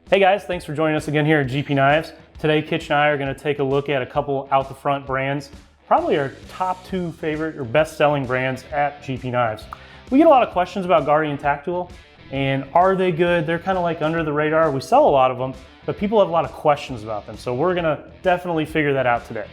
Hey guys, thanks for joining us again here at GP Knives. Today, Kitch and I are going to take a look at a couple out the front brands, probably our top 2 favorite or best-selling brands at GP Knives. We get a lot of questions about Guardian Tactical, and are they good? They're kind of like under the radar. We sell a lot of them, but people have a lot of questions about them, so we're going to definitely figure that out today.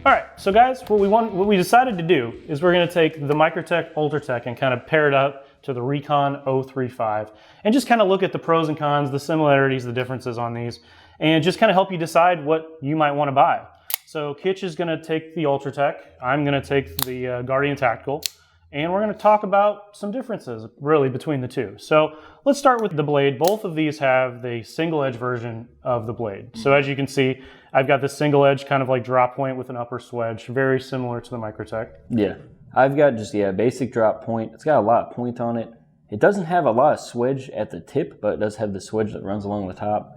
All right, so guys, what we decided to do is we're going to take the Microtech Ultratech and kind of pair it up to the Recon 035 and just kind of look at the pros and cons, the similarities, the differences on these, and just kind of help you decide what you might want to buy. So Kitch is going to take the Ultratech, I'm going to take the Guardian Tactical, and we're going to talk about some differences really between the two. So let's start with the blade. Both of these have the single edge version of the blade. So as you can see, I've got this single edge kind of like drop point with an upper swedge, very similar to the Microtech. Yeah, I've got just, basic drop point. It's got a lot of point on it. It doesn't have a lot of swedge at the tip, but it does have the swedge that runs along the top.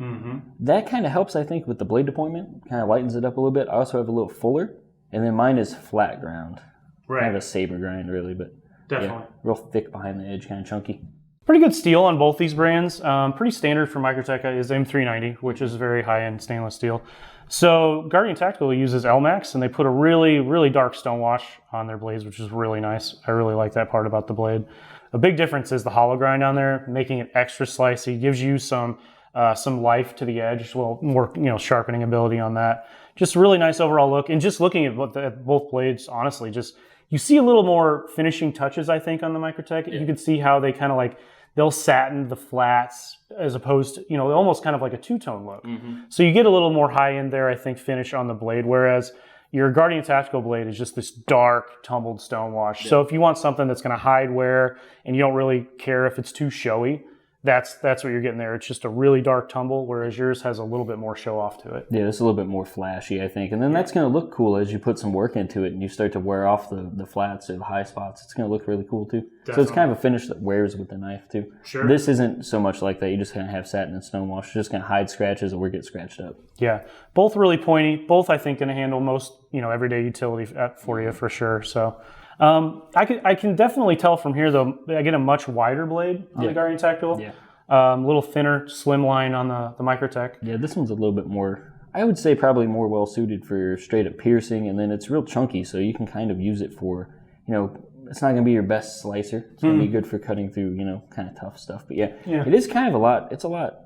That kind of helps, I think, with the blade deployment. Kind of lightens it up a little bit. I also have a little fuller, and then mine is flat ground. Right. Kind of a saber grind, really, but definitely. Yeah, real thick behind the edge, kind of chunky. Pretty good steel on both these brands. Pretty standard for Microtech is M390, which is very high-end stainless steel. So Guardian Tactical uses Elmax, and they put a really, really dark stonewash on their blades, which is really nice. I really like that part about the blade. A big difference is the hollow grind on there, making it extra slicey, gives you some life to the edge, well, more sharpening ability on that. Just a really nice overall look. And just looking at both blades, honestly, just you see a little more finishing touches, I think, on the Microtech. Yeah. You can see how they kind of like, they'll satin the flats as opposed to, almost kind of like a two-tone look. So you get a little more high-end there, I think, finish on the blade, whereas your Guardian Tactical blade is just this dark, tumbled stonewash. Yeah. So if you want something that's going to hide wear and you don't really care if it's too showy, that's what you're getting there. It's just a really dark tumble, whereas yours has a little bit more show off to it. Yeah, it's a little bit more flashy, I think. And then that's going to look cool as you put some work into it and you start to wear off the flats or the high spots. It's going to look really cool, too. Definitely. So it's kind of a finish that wears with the knife, too. Sure. This isn't so much like that. You're just going to have satin and stonewash. You're just going to hide scratches or get scratched up. Yeah, both really pointy. Both, I think, going to handle most, everyday utility for you for sure. So I can definitely tell from here, though, I get a much wider blade on the Guardian Tactical. Yeah. A little thinner, slim line on the Microtech. Yeah, this one's a little bit more, I would say probably more well-suited for straight up piercing, and then it's real chunky, so you can kind of use it for, it's not going to be your best slicer. It's going to be good for cutting through, kind of tough stuff. But yeah, it is kind of it's a lot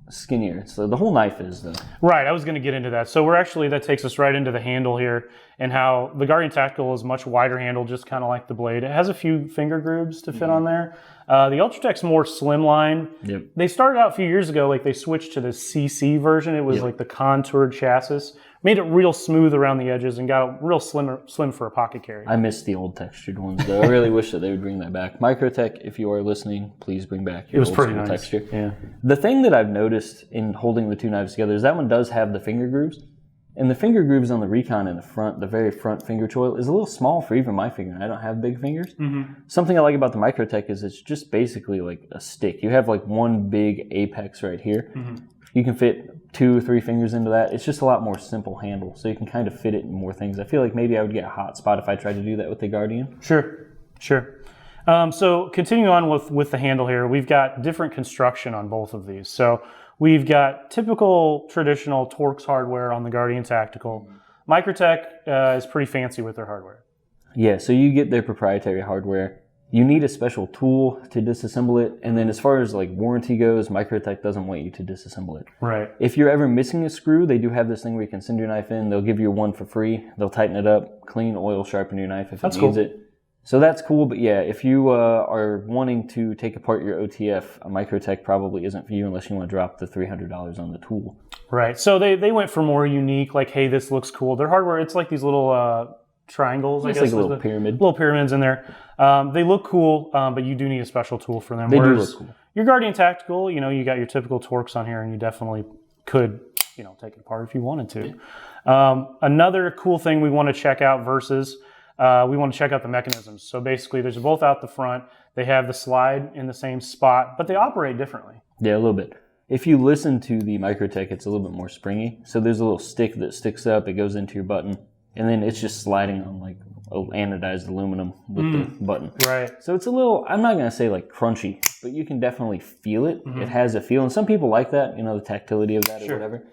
skinnier. So the whole knife is, though. Right, I was going to get into that. So that takes us right into the handle here, and how the Guardian Tactical is much wider handle, just kind of like the blade. It has a few finger grooves to fit on there. The Ultratech's more slimline. Yep. They started out a few years ago, like they switched to the CC version. It was like the contoured chassis. Made it real smooth around the edges and got a real slim for a pocket carry. I miss the old textured ones, though. I really wish that they would bring that back. Microtech, if you are listening, please bring back your old school nice texture. Yeah. The thing that I've noticed in holding the two knives together is that one does have the finger grooves. And the finger grooves on the Recon in the front, the very front finger choil, is a little small for even my finger. I don't have big fingers. Something I like about the Microtech is it's just basically like a stick. You have like one big apex right here. You can fit 2 or 3 fingers into that. It's just a lot more simple handle, so you can kind of fit it in more things. I feel like maybe I would get a hot spot if I tried to do that with the Guardian. Sure. So continuing on with the handle here, we've got different construction on both of these. So we've got typical traditional Torx hardware on the Guardian Tactical. Microtech is pretty fancy with their hardware. Yeah, so you get their proprietary hardware. You need a special tool to disassemble it. And then as far as like warranty goes, Microtech doesn't want you to disassemble it. Right. If you're ever missing a screw, they do have this thing where you can send your knife in. They'll give you one for free. They'll tighten it up, clean, oil, sharpen your knife if it needs it. So that's cool, but yeah, if you are wanting to take apart your OTF, a Microtech probably isn't for you unless you want to drop the $300 on the tool. Right, so they went for more unique, like, hey, this looks cool. Their hardware, it's like these little triangles, I guess. It's like a little pyramid. Little pyramids in there. They look cool, but you do need a special tool for them. They do look cool. Your Guardian Tactical, you got your typical Torx on here, and you definitely could, take it apart if you wanted to. Another cool thing we want to check out versus... we want to check out the mechanisms. So basically, there's both out the front. They have the slide in the same spot, but they operate differently. Yeah, a little bit. If you listen to the Microtech, it's a little bit more springy. So there's a little stick that sticks up. It goes into your button. and then it's just sliding on like anodized aluminum with the button. Right. So it's a little, I'm not going to say like crunchy, but you can definitely feel it. It has a feel, and some people like that, the tactility of that or whatever.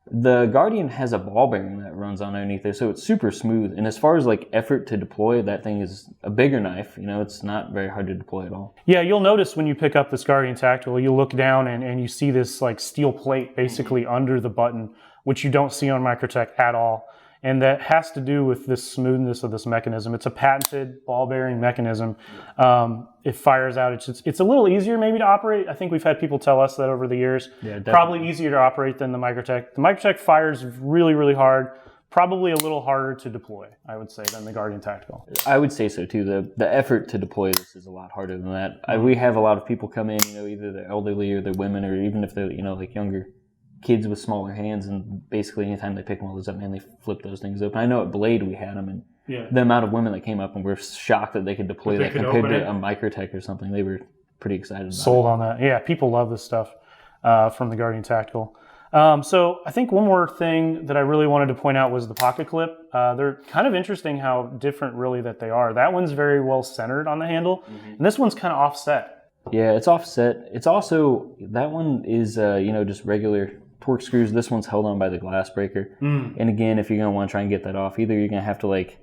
The Guardian has a ball bearing that runs on underneath there, so it's super smooth. And as far as like effort to deploy, that thing is a bigger knife. It's not very hard to deploy at all. Yeah, you'll notice when you pick up this Guardian Tactical, you look down and you see this like steel plate basically under the button, which you don't see on Microtech at all. And that has to do with this smoothness of this mechanism. It's a patented ball bearing mechanism. It fires out. It's a little easier maybe to operate. I think we've had people tell us that over the years. Yeah, definitely. Probably easier to operate than the Microtech. The Microtech fires really, really hard. Probably a little harder to deploy, I would say, than the Guardian Tactical. I would say so too. The effort to deploy this is a lot harder than that. We have a lot of people come in, either they're elderly or they're women, or even if they're like younger kids with smaller hands, and basically anytime they pick one of those up, man, they flip those things open. I know at Blade we had them, and the amount of women that came up and were shocked that they could deploy that compared to a Microtech or something, they were pretty excited about Sold on that. Yeah, people love this stuff from the Guardian Tactical. So I think one more thing that I really wanted to point out was the pocket clip. They're kind of interesting how different really that they are. That one's very well centered on the handle, and this one's kind of offset. Yeah, it's offset. It's also, that one is, just regular torque screws. This one's held on by the glass breaker. And again, if you're going to want to try and get that off, either you're going to have to like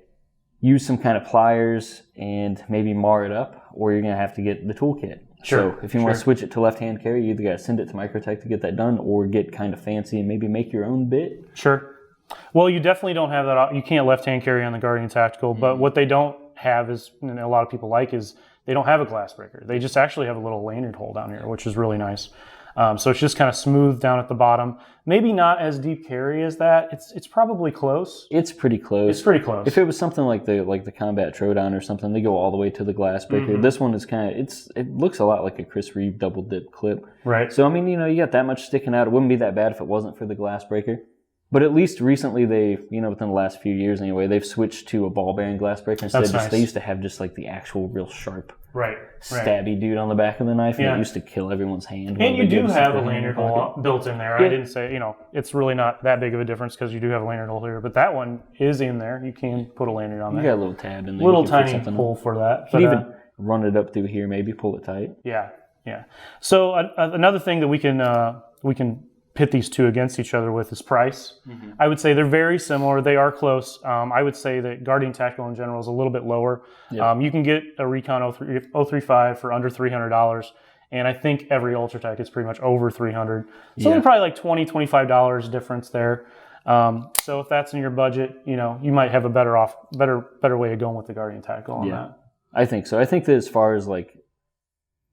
use some kind of pliers and maybe mar it up, or you're going to have to get the toolkit. So if you want to switch it to left-hand carry, you either got to send it to Microtech to get that done, or get kind of fancy and maybe make your own bit. Sure. Well, you definitely don't have that. You can't left-hand carry on the Guardian Tactical, but what they don't have is, and a lot of people like, is they don't have a glass breaker. They just actually have a little lanyard hole down here, which is really nice. So it's just kind of smooth down at the bottom. Maybe not as deep carry as that. It's probably close. It's pretty close. It's pretty close. If it was something like the Combat Troodon or something, they go all the way to the glass breaker. This one is kind of, it looks a lot like a Chris Reeve double dip clip. Right. So I mean, you got that much sticking out. It wouldn't be that bad if it wasn't for the glass breaker. But at least recently they, within the last few years anyway, they've switched to a ball bearing glass breaker instead. They used to have just like the actual real sharp, stabby dude on the back of the knife, and it used to kill everyone's hand. And you do have a lanyard hole built in there. I didn't say, it's really not that big of a difference because you do have a lanyard hole here, but that one is in there. You can put a lanyard on there. You got a little tab in there. Little tiny hole for that. You can even run it up through here, maybe pull it tight. Yeah. So another thing that we can pit these two against each other with is price. I would say they're very similar. They are close. I would say that Guardian Tactical in general is a little bit lower. You can get a Recon 035 for under $300, and I think every Ultratech is pretty much over $300. So they're probably like $20, $25 difference there. So if that's in your budget, you might have a better way of going with the Guardian Tactical on that. I think so. I think that as far as like,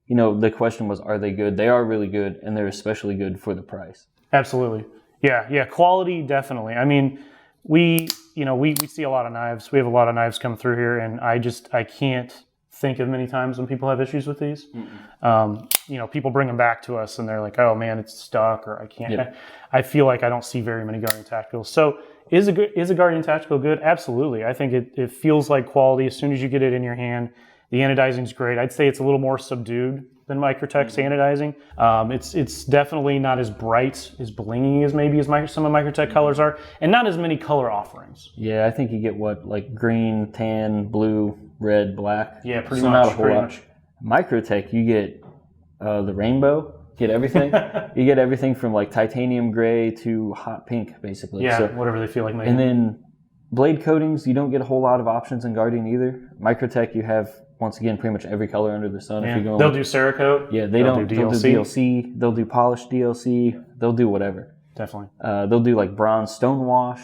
the question was, are they good? They are really good, and they're especially good for the price. Absolutely. Yeah. Quality, definitely. I mean, we see a lot of knives. We have a lot of knives come through here, and I can't think of many times when people have issues with these. People bring them back to us, and they're like, oh man, it's stuck, or I can't. I feel like I don't see very many Guardian Tacticals. So is a Guardian Tactical good? Absolutely. I think it feels like quality as soon as you get it in your hand. The anodizing is great. I'd say it's a little more subdued than Microtech's anodizing. It's definitely not as bright, as blingy as maybe some of Microtech colors are, and not as many color offerings. Yeah, I think you get like green, tan, blue, red, black. Yeah, pretty much. Not a whole lot. Microtech, you get the rainbow. You get everything. You get everything from like titanium gray to hot pink, basically. Yeah, so, whatever they feel like making. And then blade coatings, you don't get a whole lot of options in Guardian either. Microtech, you have, once again, pretty much every color under the sun. Yeah. If you go, they'll do Cerakote. Yeah, they'll do DLC. They'll do polished DLC. They'll do whatever. Definitely. They'll do like bronze stone wash,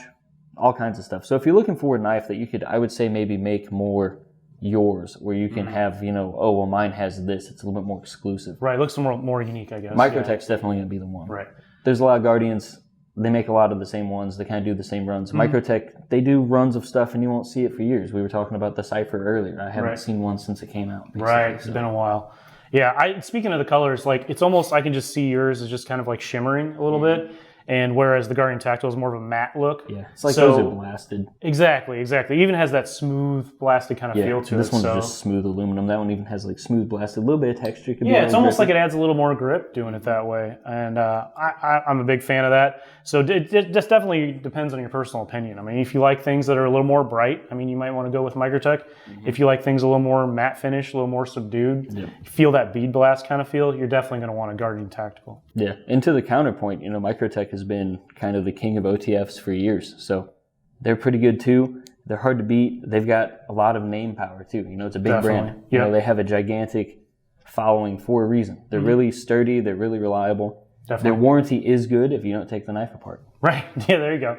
all kinds of stuff. So if you're looking for a knife that you could, I would say maybe make more yours, where you can have, mine has this. It's a little bit more exclusive. Right. It looks more unique, I guess. Microtech's definitely going to be the one. Right. There's a lot of Guardians. They make a lot of the same ones. They kind of do the same runs. Microtech, they do runs of stuff and you won't see it for years. We were talking about the Cypher earlier. I haven't seen one since it came out. Right. It's been a while. Yeah. Speaking of the colors, like it's almost, I can just see yours is just kind of like shimmering a little bit. And whereas the Guardian Tactical is more of a matte look. Yeah, it's like those are blasted. Exactly. It even has that smooth, blasted kind of feel to it. This one's just smooth aluminum. That one even has like smooth blasted, a little bit of texture. It's almost like it adds a little more grip doing it that way. And I'm a big fan of that. So it just definitely depends on your personal opinion. I mean, if you like things that are a little more bright, I mean, you might want to go with Microtech. If you like things a little more matte finish, a little more subdued, you feel that bead blast kind of feel, you're definitely going to want a Guardian Tactical. Yeah, and to the counterpoint, Microtech has been kind of the king of OTFs for years. So they're pretty good too. They're hard to beat. They've got a lot of name power too. It's a big brand. They have a gigantic following for a reason. They're really sturdy. They're really reliable. Definitely. Their warranty is good if you don't take the knife apart. Right. Yeah, there you go.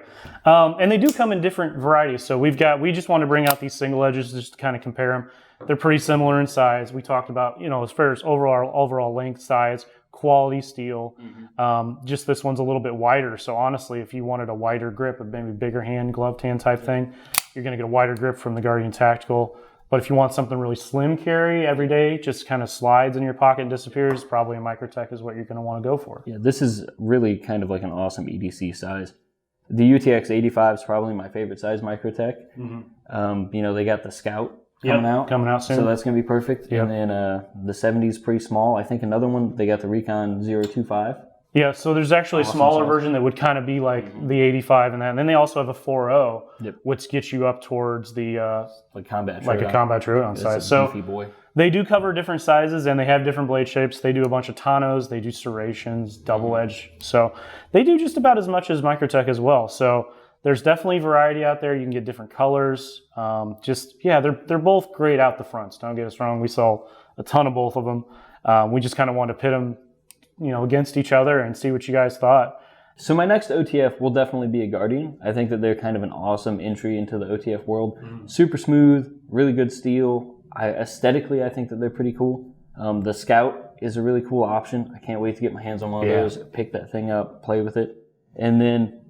And they do come in different varieties. So we just want to bring out these single edges just to kind of compare them. They're pretty similar in size. We talked about, as far as overall length, size, quality steel. Just this one's a little bit wider. So honestly, if you wanted a wider grip, maybe bigger hand, gloved hand type thing, you're going to get a wider grip from the Guardian Tactical. But if you want something really slim carry every day, just kind of slides in your pocket and disappears, probably a Microtech is what you're going to want to go for. Yeah, this is really kind of like an awesome EDC size. The UTX 85 is probably my favorite size Microtech. They got the Scout coming out soon. So that's going to be perfect. And then the 70 is pretty small. I think another one, they got the Recon 025. Yeah, so there's actually a smaller version that would kind of be like the 85 and that. And then they also have a 4.0, which gets you up towards the like a combat Troodon size. So boy. They do cover different sizes and they have different blade shapes. They do a bunch of Tanos, they do serrations, double edge. So they do just about as much as Microtech as well. So there's definitely variety out there. You can get different colors. They're both great out the fronts. Don't get us wrong. We saw a ton of both of them. We just kind of wanted to pit them against each other and see what you guys thought. So my next OTF will definitely be a Guardian. I think that they're kind of an awesome entry into the OTF world. Super smooth, really good steel. Aesthetically, I think that they're pretty cool. The Scout is a really cool option. I can't wait to get my hands on one of those, pick that thing up, play with it. And then,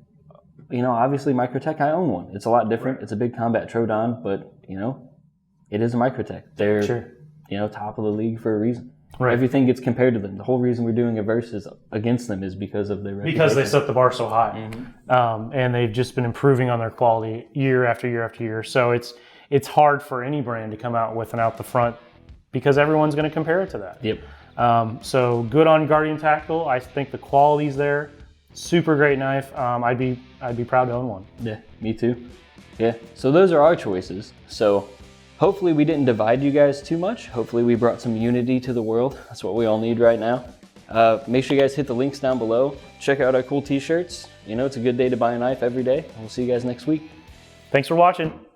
obviously Microtech, I own one. It's a lot different. It's a big combat Troodon, but, it is a Microtech. They're, top of the league for a reason. Right. Everything gets compared to them. The whole reason we're doing a versus against them is because of their reputation. Because they set the bar so high. And they've just been improving on their quality year after year after year. So it's hard for any brand to come out with an out the front because everyone's going to compare it to that. Yep. So good on Guardian Tactical. I think the quality's there. Super great knife. I'd be proud to own one. Yeah, me too. Yeah. So those are our choices. So hopefully we didn't divide you guys too much. Hopefully we brought some unity to the world. That's what we all need right now. Make sure you guys hit the links down below. Check out our cool t-shirts. It's a good day to buy a knife every day. We'll see you guys next week. Thanks for watching.